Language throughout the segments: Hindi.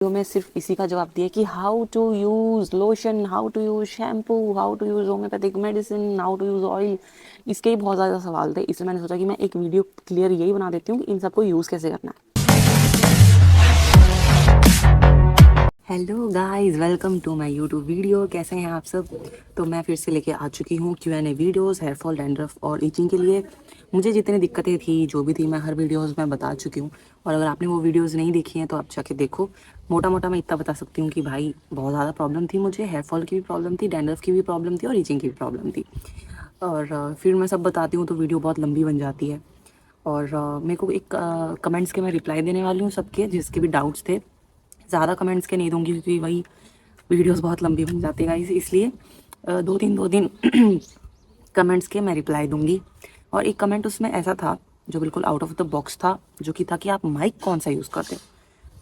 वीडियो में सिर्फ इसी का जवाब दिया कि how to use lotion, how to use shampoo, how to use homeopathic medicine, how to use oil. इसके ही बहुत ज़्यादा सवाल थे, इसलिए मैंने सोचा कि मैं एक वीडियो क्लियर यही बना देती हूँ कि इन सबको यूज़ कैसे करना है। Hello guys, welcome to my YouTube video. कैसे हैं आप सब? तो मैं फिर से लेके आ चुकी हूँ Q&A videos hair fall, dandruff और इचिंग के लिए। मुझे जितनी दिक्कतें थी, जो भी थी, मैं हर वीडियोस में बता चुकी हूँ। और अगर आपने वो वीडियोस नहीं देखी हैं तो आप जाके देखो। मोटा मोटा मैं इतना बता सकती हूँ कि भाई बहुत ज़्यादा प्रॉब्लम थी मुझे। हेयर फॉल की भी प्रॉब्लम थी, डैंड्रफ की भी प्रॉब्लम थी और इचिंग की भी प्रॉब्लम थी। और फिर मैं सब बताती हूँ तो वीडियो बहुत लंबी बन जाती है। और मेरे को एक कमेंट्स के मैं रिप्लाई देने वाली हूँ सबके, जिसके भी डाउट्स थे। ज़्यादा कमेंट्स के नहीं दूंगी क्योंकि वही वीडियोस बहुत लंबी बन जाती है गाइस, इसलिए दो तीन कमेंट्स के मैं रिप्लाई दूंगी। और एक कमेंट उसमें ऐसा था जो बिल्कुल आउट ऑफ द बॉक्स था, जो कि था कि आप माइक कौन सा यूज़ करते हो।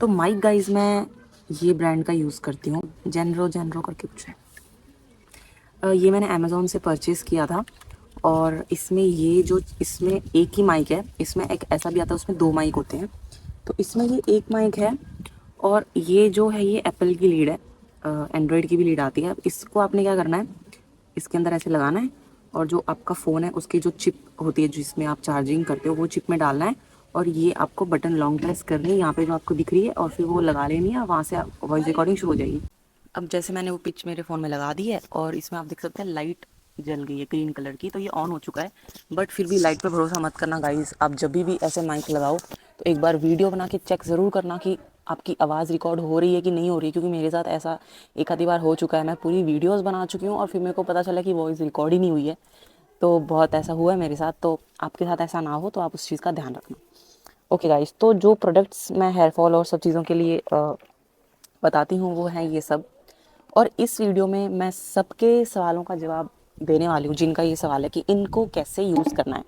तो माइक गाइस मैं ये ब्रांड का यूज़ करती हूँ, जेनरो जेनरो करके कुछ है। ये मैंने अमेज़ोन से परचेज़ किया था। और इसमें ये जो इसमें एक ही माइक है, इसमें एक ऐसा भी आता है उसमें दो माइक होते हैं। तो इसमें ये एक माइक है और ये जो है ये एप्पल की लीड है, एंड्रॉयड की भी लीड आती है। अब इसको आपने क्या करना है, इसके अंदर ऐसे लगाना है और जो आपका फ़ोन है उसकी जो चिप होती है जिसमें आप चार्जिंग करते हो वो चिप में डालना है। और ये आपको बटन लॉन्ग प्रेस करनी है यहाँ पे जो आपको दिख रही है, और फिर वो लगा लेनी है, वहाँ से वॉइस रिकॉर्डिंग शुरू हो जाएगी। अब जैसे मैंने वो पिच मेरे फ़ोन में लगा दी है और इसमें आप देख सकते हैं लाइट जल गई है ग्रीन कलर की, तो ये ऑन हो चुका है। बट फिर भी लाइट पे भरोसा मत करना गाइस। आप जब भी ऐसे माइक लगाओ तो एक बार वीडियो बना के चेक ज़रूर करना कि आपकी आवाज़ रिकॉर्ड हो रही है कि नहीं हो रही है, क्योंकि मेरे साथ ऐसा एक आधी बार हो चुका है। मैं पूरी वीडियोस बना चुकी हूँ और फिर मेरे को पता चला कि वॉइस रिकॉर्ड ही नहीं हुई है। तो बहुत ऐसा हुआ है मेरे साथ, तो आपके साथ ऐसा ना हो तो आप उस चीज़ का ध्यान रखना। ओके गाइस, तो जो प्रोडक्ट्स मैं हेयर फॉल और सब चीज़ों के लिए बताती हूँ वो हैं ये सब। और इस वीडियो में मैं सबके सवालों का जवाब देने वाली हूँ जिनका ये सवाल है कि इनको कैसे यूज़ करना है।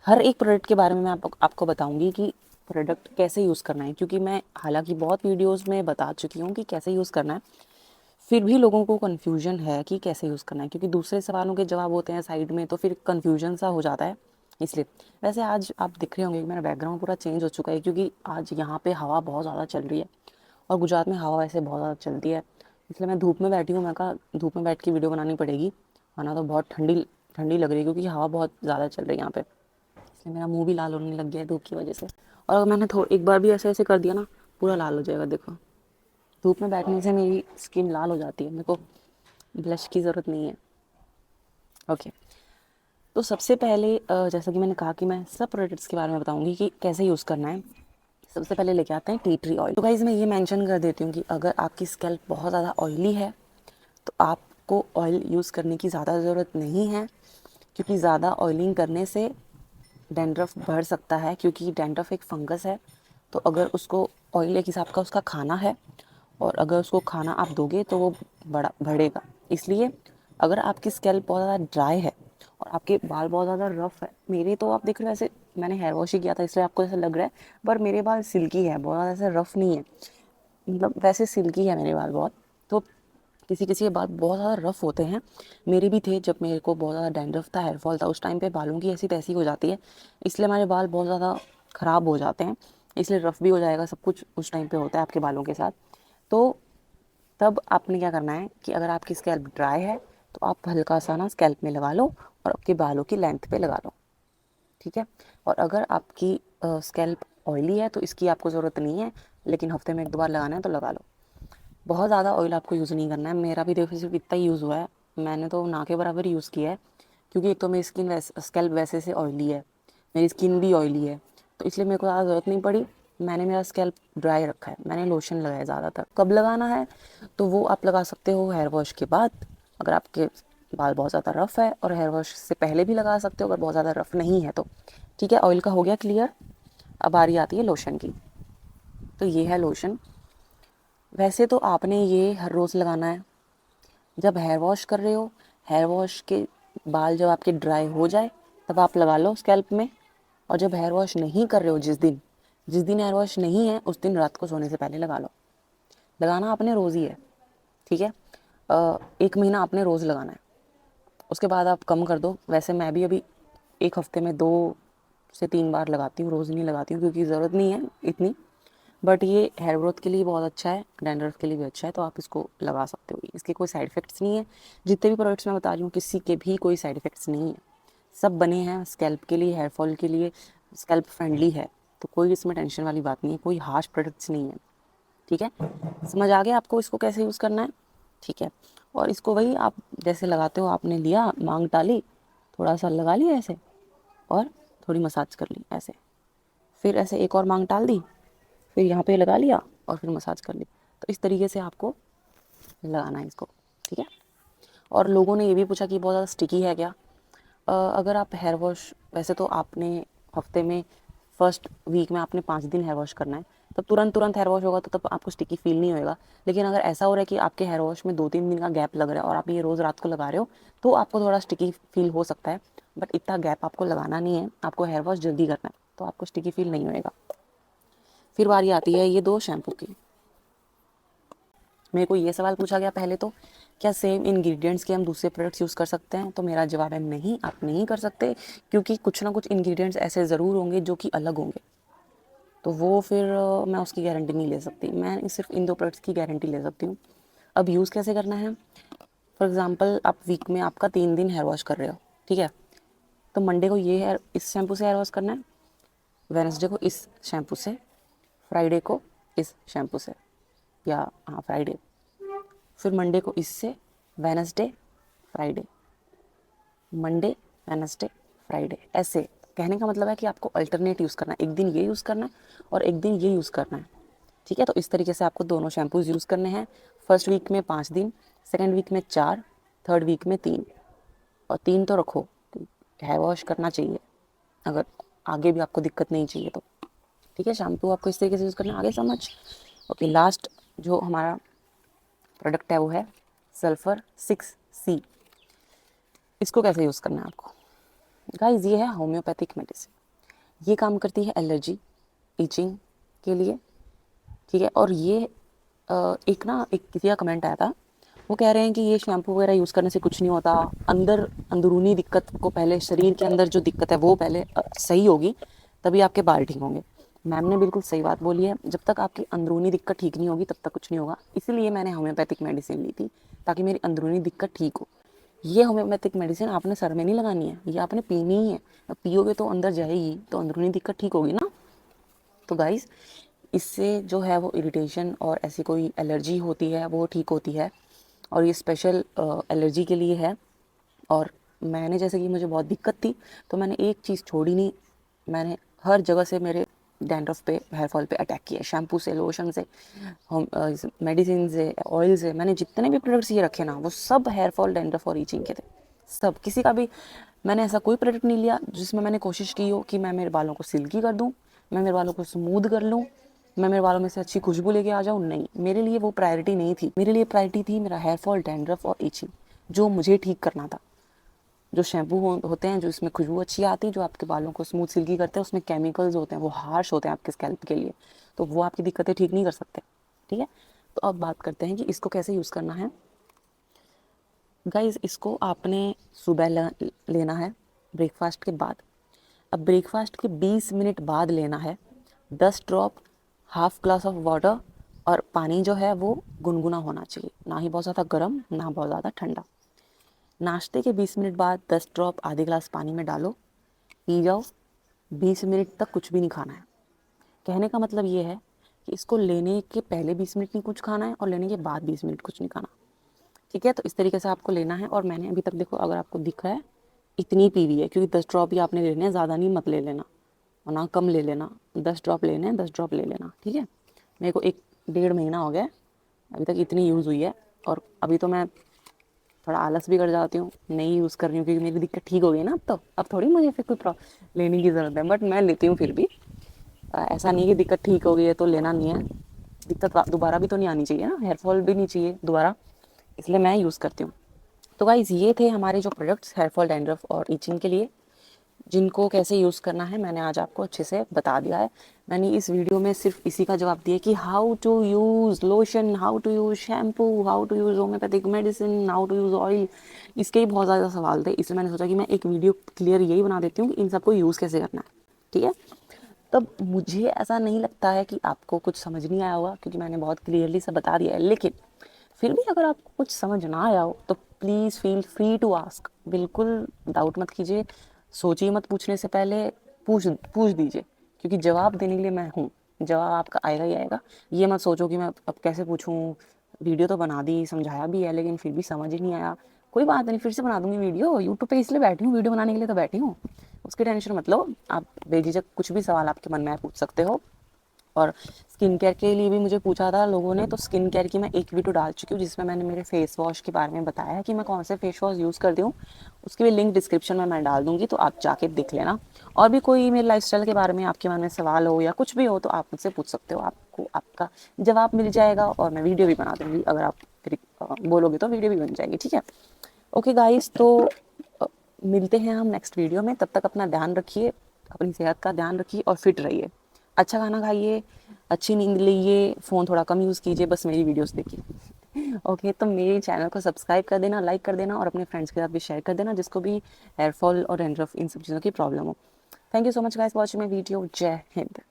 हर एक प्रोडक्ट के बारे में मैं आपको बताऊंगी कि प्रोडक्ट कैसे यूज़ करना है, क्योंकि मैं हालांकि बहुत वीडियोस में बता चुकी हूँ कि कैसे यूज़ करना है। फिर भी लोगों को कन्फ्यूजन है कि कैसे यूज़ करना है, क्योंकि दूसरे सवालों के जवाब होते हैं साइड में, तो फिर कन्फ्यूजन सा हो जाता है। इसलिए वैसे आज आप दिख रहे होंगे कि मेरा बैकग्राउंड पूरा चेंज हो चुका है, क्योंकि आज यहाँ पे हवा बहुत ज़्यादा चल रही है और गुजरात में हवा वैसे बहुत ज़्यादा चलती है। इसलिए मैं धूप में बैठी हूँ। मैं कहा धूप में बैठ के वीडियो बनानी पड़ेगी, वरना तो बहुत ठंडी ठंडी लग रही है, क्योंकि हवा बहुत ज़्यादा चल रही है यहाँ पे। इसलिए मेरा मुंह भी लाल होने लग गया है धूप की वजह से। और अगर मैंने एक बार भी ऐसे ऐसे कर दिया ना, पूरा लाल हो जाएगा। देखो, धूप में बैठने से मेरी स्किन लाल हो जाती है, मेरे को ब्लश की ज़रूरत नहीं है। ओके, तो सबसे पहले जैसा कि मैंने कहा कि मैं सब प्रोडक्ट्स के बारे में बताऊंगी कि कैसे यूज़ करना है। सबसे पहले लेके आते हैं टी ट्री ऑयल। तो गाइज मैं ये मेंशन कर देती हूँ कि अगर आपकी स्कैल्प बहुत ज़्यादा ऑयली है तो आपको ऑयल यूज़ करने की ज़्यादा ज़रूरत नहीं है, क्योंकि ज़्यादा ऑयलिंग करने से डैंड्रफ बढ़ सकता है, क्योंकि डैंड्रफ एक फंगस है। तो अगर उसको ऑयल एक हिसाब का उसका खाना है, और अगर उसको खाना आप दोगे तो वो बढ़ेगा। इसलिए अगर आपकी स्कैल्प बहुत ज़्यादा ड्राई है और आपके बाल बहुत ज़्यादा रफ है, मेरे तो आप देख रहे हो ऐसे, मैंने हेयर वॉश ही किया था इसलिए आपको ऐसा लग रहा है, पर मेरे बाल सिल्की है, बहुत ज़्यादा ऐसे रफ नहीं है। मतलब वैसे सिल्की है मेरे बाल बहुत। तो किसी किसी के बाल बहुत ज़्यादा रफ होते हैं, मेरे भी थे। जब मेरे को बहुत ज़्यादा डैंड्रफ था, हेयर फॉल था, उस टाइम पे बालों की ऐसी तैसी हो जाती है, इसलिए हमारे बाल बहुत ज़्यादा ख़राब हो जाते हैं। इसलिए रफ भी हो जाएगा, सब कुछ उस टाइम पे होता है आपके बालों के साथ। तो तब आपने क्या करना है कि अगर आपकी स्कैल्प ड्राई है तो आप हल्का सा ना स्कैल्प में लगा लो और आपके बालों की लेंथ पे लगा लो, ठीक है। और अगर आपकी स्कैल्प ऑयली है तो इसकी आपको ज़रूरत नहीं है, लेकिन हफ्ते में एक दो बार लगाना है तो लगा लो। बहुत ज़्यादा ऑयल आपको यूज़ नहीं करना है। मेरा भी देखो सिर्फ इतना ही यूज़ हुआ है, मैंने तो ना के बराबर यूज़ किया है, क्योंकि एक तो मेरी स्कैल्प वैसे से ऑयली है, मेरी स्किन भी ऑयली है, तो इसलिए मेरे को ज़्यादा ज़रूरत नहीं पड़ी। मैंने मेरा स्कैल्प ड्राई रखा है, मैंने लोशन लगाया ज़्यादातर। कब लगाना है तो वो आप लगा सकते हो हेयर वॉश के बाद, अगर आपके बाल बहुत ज़्यादा रफ़ है, और हेयर वॉश से पहले भी लगा सकते हो अगर बहुत ज़्यादा रफ़ नहीं है तो। ठीक है, ऑयल का हो गया क्लियर। अब बारी आती है लोशन की। तो ये है लोशन। वैसे तो आपने ये हर रोज़ लगाना है। जब हेयर वॉश कर रहे हो, हेयर वॉश के बाल जब आपके ड्राई हो जाए तब आप लगा लो स्कैल्प में। और जब हेयर वॉश नहीं कर रहे हो, जिस दिन हेयर वॉश नहीं है उस दिन रात को सोने से पहले लगा लो। लगाना आपने रोज़ ही है, ठीक है। 1 महीना आपने रोज़ लगाना है, उसके बाद आप कम कर दो। वैसे मैं भी अभी एक हफ्ते में 2 से 3 बार लगाती हूँ, रोज़ नहीं लगाती हूँ क्योंकि ज़रूरत नहीं है इतनी। बट ये हेयर ग्रोथ के लिए बहुत अच्छा है, डैंड्रफ के लिए भी अच्छा है, तो आप इसको लगा सकते हो। इसके कोई साइड इफ़ेक्ट्स नहीं है, जितने भी प्रोडक्ट्स मैं बता रही हूँ किसी के भी कोई साइड इफ़ेक्ट्स नहीं है, सब बने हैं स्कैल्प के लिए, हेयर फॉल के लिए, स्कैल्प फ्रेंडली है, तो कोई इसमें टेंशन वाली बात नहीं है, कोई हार्श प्रोडक्ट्स नहीं है। ठीक है, समझ आ गया आपको इसको कैसे यूज़ करना है? ठीक है, और इसको वही आप जैसे लगाते हो, आपने लिया मांग डाली, थोड़ा सा लगा लिया ऐसे और थोड़ी मसाज कर ली ऐसे, फिर ऐसे एक और मांग डाल दी, फिर यहाँ पे लगा लिया और फिर मसाज कर ली। तो इस तरीके से आपको लगाना है इसको। ठीक है, और लोगों ने ये भी पूछा कि बहुत ज़्यादा स्टिकी है क्या? अगर आप हेयर वॉश, वैसे तो आपने हफ्ते में फर्स्ट वीक में आपने 5 दिन हेयर वॉश करना है, तब तुरंत हेयर वॉश होगा तो तब आपको स्टिकी फील नहीं होएगा। लेकिन अगर ऐसा हो रहा है कि आपके हेयर वॉश में 2-3 दिन का गैप लग रहा है और आप ये रोज़ रात को लगा रहे हो, तो आपको थोड़ा स्टिकी फील हो सकता है, बट इतना गैप आपको लगाना नहीं है, आपको हेयर वॉश जल्दी करना है, तो आपको स्टिकी फील नहीं होएगा। फिर बारी आती है ये 2 शैम्पू की। मेरे को ये सवाल पूछा गया पहले तो, क्या सेम इंग्रेडिएंट्स के हम दूसरे प्रोडक्ट्स यूज़ कर सकते हैं? तो मेरा जवाब है नहीं, आप नहीं कर सकते, क्योंकि कुछ ना कुछ इंग्रेडिएंट्स ऐसे ज़रूर होंगे जो कि अलग होंगे, तो वो फिर मैं उसकी गारंटी नहीं ले सकती। मैं सिर्फ इन 2 प्रोडक्ट्स की गारंटी ले सकती हूँ। अब यूज़ कैसे करना है? फॉर एग्ज़ाम्पल, आप वीक में आपका 3 दिन हेयर वॉश कर रहे हो, ठीक है, तो मंडे को ये हेयर इस शैम्पू से हेयर वॉश करना है, वेडनेसडे को इस शैम्पू से, फ्राइडे को इस शैम्पू से, या हाँ फ्राइडे, फिर मंडे को इससे, Wednesday Friday, Monday Wednesday Friday. ऐसे कहने का मतलब है कि आपको अल्टरनेट यूज़ करना है, एक दिन ये यूज़ करना है और एक दिन ये यूज़ करना है। ठीक है, तो इस तरीके से आपको दोनों शैम्पूज़ यूज़ करने हैं। फर्स्ट वीक में 5 दिन, सेकेंड वीक में 4, थर्ड वीक में 3, और 3 तो रखो, हेयर वॉश करना चाहिए अगर आगे भी आपको दिक्कत नहीं चाहिए तो। ठीक है, शैम्पू आपको इस तरीके से यूज़ करना है, आगे समझ। ओके, लास्ट जो हमारा प्रोडक्ट है वो है सल्फ़र 6C। इसको कैसे यूज़ करना है आपको? गाइस, ये है होम्योपैथिक मेडिसिन, ये काम करती है एलर्जी, ईचिंग के लिए। ठीक है, और ये एक किसी का कमेंट आया था, वो कह रहे हैं कि ये शैम्पू वगैरह यूज़ करने से कुछ नहीं होता, अंदरूनी दिक्कत को पहले, शरीर के अंदर जो दिक्कत है वो पहले सही होगी, तभी आपके बाल ठीक होंगे। मैम ने बिल्कुल सही बात बोली है, जब तक आपकी अंदरूनी दिक्कत ठीक नहीं होगी तब तक कुछ नहीं होगा। इसीलिए मैंने होम्योपैथिक मेडिसिन ली थी, ताकि मेरी अंदरूनी दिक्कत ठीक हो। ये होम्योपैथिक मेडिसिन आपने सर में नहीं लगानी है, ये आपने पीनी ही है, पियोगे तो अंदर जाएगी, तो अंदरूनी दिक्कत ठीक होगी ना। तो गाइस, इससे जो है वो इरिटेशन और ऐसी कोई एलर्जी होती है वो ठीक होती है, और ये स्पेशल एलर्जी के लिए है। और मैंने, जैसे कि मुझे बहुत दिक्कत थी, तो मैंने एक चीज़ छोड़ी नहीं, मैंने हर जगह से मेरे डैंड्रफ पे, हेयर फॉल पे अटैक किया, शैम्पू से, लोशन से, होम मेडिसिन से, ऑयल से। मैंने जितने भी प्रोडक्ट्स ये रखे ना, वो सब हेयर फॉल, डैंड्रफ और ईचिंग के थे, सब। किसी का भी मैंने ऐसा कोई प्रोडक्ट नहीं लिया जिसमें मैंने कोशिश की हो कि मैं मेरे बालों को सिल्की कर दूँ, मैं मेरे बालों को स्मूथ कर लूँ, मैं मेरे बालों में से अच्छी खुशबू लेके आ जाऊँ। नहीं, मेरे लिए वो प्रायोरिटी नहीं थी। मेरे लिए प्रायोरिटी थी मेरा हेयर फॉल, डैंड्रफ और ईचिंग, जो मुझे ठीक करना था। जो शैम्पू होते हैं, जो इसमें खुशबू अच्छी आती है, जो आपके बालों को स्मूथ सिल्की करते हैं, उसमें केमिकल्स होते हैं, वो हार्श होते हैं आपके स्कैल्प के लिए, तो वो आपकी दिक्कतें ठीक नहीं कर सकते। ठीक है, तो अब बात करते हैं कि इसको कैसे यूज़ करना है। गाइस, इसको आपने सुबह लेना है ब्रेकफास्ट के बाद। अब ब्रेकफास्ट के 20 मिनट बाद लेना है, 10 drop, half glass of water, और पानी जो है वो गुनगुना होना चाहिए, ना ही बहुत ज़्यादा गर्म, ना बहुत ज़्यादा ठंडा। नाश्ते के 20 मिनट बाद 10 ड्रॉप आधे ग्लास पानी में डालो, पी जाओ। 20 मिनट तक कुछ भी नहीं खाना है। कहने का मतलब ये है कि इसको लेने के पहले 20 मिनट नहीं कुछ खाना है, और लेने के बाद 20 मिनट कुछ नहीं खाना। ठीक है, तो इस तरीके से आपको लेना है। और मैंने अभी तक, देखो, अगर आपको दिख रहा है, इतनी पी हुई है, क्योंकि 10 ड्रॉप ही आपने लेने हैं, ज़्यादा नहीं, मत ले लेना, और ना कम ले लेना। 10 ड्रॉप लेने हैं, 10 ड्रॉप ले लेना। ठीक है, मेरे को 1-1.5 महीना हो गया, अभी तक इतनी यूज़ हुई है, और अभी तो मैं थोड़ा आलस भी कर जाती हूँ, नहीं यूज़ कर रही हूँ, क्योंकि मेरी दिक्कत ठीक हो गई ना। अब थोड़ी मुझे फिर कोई लेने की ज़रूरत है, बट मैं लेती हूँ फिर भी। ऐसा नहीं है कि दिक्कत ठीक हो गई है तो लेना नहीं है, दिक्कत दोबारा भी तो नहीं आनी चाहिए ना, हेयर फॉल भी नहीं चाहिए दोबारा, इसलिए मैं यूज़ करती हूँ। तो गाइज़, ये थे हमारे जो प्रोडक्ट्स हेयर फॉल, डैंड्रफ और ईचिंग के लिए, जिनको कैसे यूज़ करना है मैंने आज आपको अच्छे से बता दिया है। मैंने इस वीडियो में सिर्फ इसी का जवाब दिया कि how to use lotion, how to use shampoo, how to use homeopathic medicine, how to use oil. इसके ही बहुत ज़्यादा सवाल थे, इसलिए मैंने सोचा कि मैं एक वीडियो क्लियर यही बना देती हूँ कि इन सबको यूज़ कैसे करना है। ठीक है, तब मुझे ऐसा नहीं लगता है कि आपको कुछ समझ नहीं आया होगा, क्योंकि मैंने बहुत क्लियरली सब बता दिया है। लेकिन फिर भी अगर आपको कुछ समझ ना आया हो तो please feel free to ask. बिल्कुल डाउट मत कीजिए, सोचिए मत पूछने से पहले, पूछ पूछ दीजिए, क्योंकि जवाब देने के लिए मैं हूँ। जवाब आपका आएगा ही आएगा। ये मत सोचो कि मैं अब कैसे पूछूँ, वीडियो तो बना दी, समझाया भी है, लेकिन फिर भी समझ ही नहीं आया। कोई बात नहीं, फिर से बना दूंगी वीडियो। यूट्यूब पे इसलिए बैठी हूँ, वीडियो बनाने के लिए तो बैठी हूँ। उसकी टेंशन मत लो, आप बेझिझक कुछ भी सवाल आपके मन में आए पूछ सकते हो। और स्किन केयर के लिए भी मुझे पूछा था लोगों ने, तो स्किन केयर की मैं एक वीडियो डाल चुकी हूँ जिसमें मैंने मेरे फेस वॉश के बारे में बताया है कि मैं कौन से फेस वॉश यूज़ करती हूँ। उसकी भी लिंक डिस्क्रिप्शन में मैं डाल दूँगी, तो आप जाके देख लेना। और भी कोई मेरे लाइफस्टाइल के बारे में आपके मन में सवाल हो या कुछ भी हो तो आप मुझसे पूछ सकते हो, आपको आपका जवाब मिल जाएगा। और मैं वीडियो भी बना दूँगी, अगर आप फिर बोलोगे तो वीडियो भी बन जाएगी, ठीक है। ओके गाइस, तो मिलते हैं हम नेक्स्ट वीडियो में। तब तक अपना ध्यान रखिए, अपनी सेहत का ध्यान रखिए और फिट रहिए। अच्छा खाना खाइए, अच्छी नींद लीजिए, फ़ोन थोड़ा कम यूज़ कीजिए, बस मेरी वीडियोस देखिए। ओके, तो मेरे चैनल को सब्सक्राइब कर देना, लाइक कर देना और अपने फ्रेंड्स के साथ भी शेयर कर देना जिसको भी हेयर फॉल और डैंड्रफ इन सब चीज़ों की प्रॉब्लम हो। Thank you so much guys for watching my video. जय हिंद।